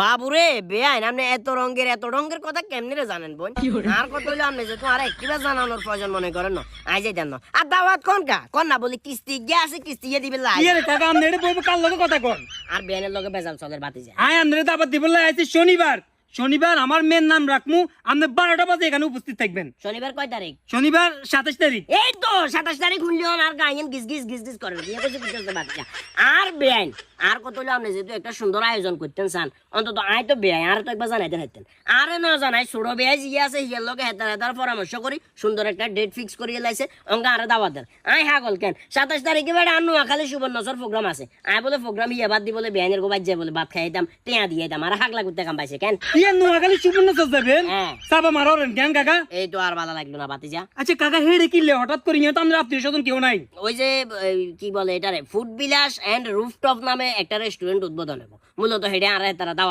বাবুরে বেআইন আপনি এত রঙের কথা কেমনি রে জানেন বোন আর কত হইলো আপনি যে তোমার একটিবার জানানোর প্রয়োজন মনে করেন না আই যাই দেন না আর দাওয়াত কোন না বলি কিস্তি গিয়ে আছে কিস্তি গিয়ে দিবে লাই কি রে কাকা আমনে এটা বইব কার লগে কথা কোন আর বেআইনের লগে বেজাল চলের বাতি যায় আয় আমনে দাবাত দিবলে আইছি শনিবার আমার মেন নাম রাখমু আপনি 12টা বাজে এখানে উপস্থিত থাকবেন শনিবার কয় তারিখ শনিবার 27 তারিখ এই তো 27 তারিখ হইলো আর গাইন গিস গিস করে বিয়ে করতে বুঝতে বাচ্চা আর বেআইন আর কত হইলো আপনি যেহেতু একটা সুন্দর আয়োজন করতেন চান অন্তত আই তো বেআই আর তো একবার জানাইতেন হাইতেন আরে না জানাই ছোট বেআই জিয়া আছে হিয়ার লগে হেতার পরামর্শ করি সুন্দর একটা ডেট ফিক্স করিয়ে লাইছে অঙ্গা আরে দাওয়াতের আই হাগল কেন 27 তারিখে বেড়া আনু খালি সুবর্ণচর প্রোগ্রাম আছে আই বলে প্রোগ্রাম ইয়া বাদ দি বলে বেআইনের গোবাই যায় বলে ভাত খাইতাম টিয়া দিয়ে দাম আর হাগলা করতে কাম পাইছে কেন ইয়ে নোয়াখালী সুবর্ণ চল যাবেন হ্যাঁ সাবা মারোরেন কেন কাকা এই তো আর ভালো লাগলো না বাতিজা আচ্ছা কাকা হেডে কিলে হঠাৎ করে তো আমরা আত্মীয় স্বজন কেউ নাই ওই যে কি বলে এটারে ফুড বিলাস এন্ড রুফটপ নামে একটা রেস্টুরেন্ট উদ্বোধন হবো মূলত হেডে আর তারা দাওয়াত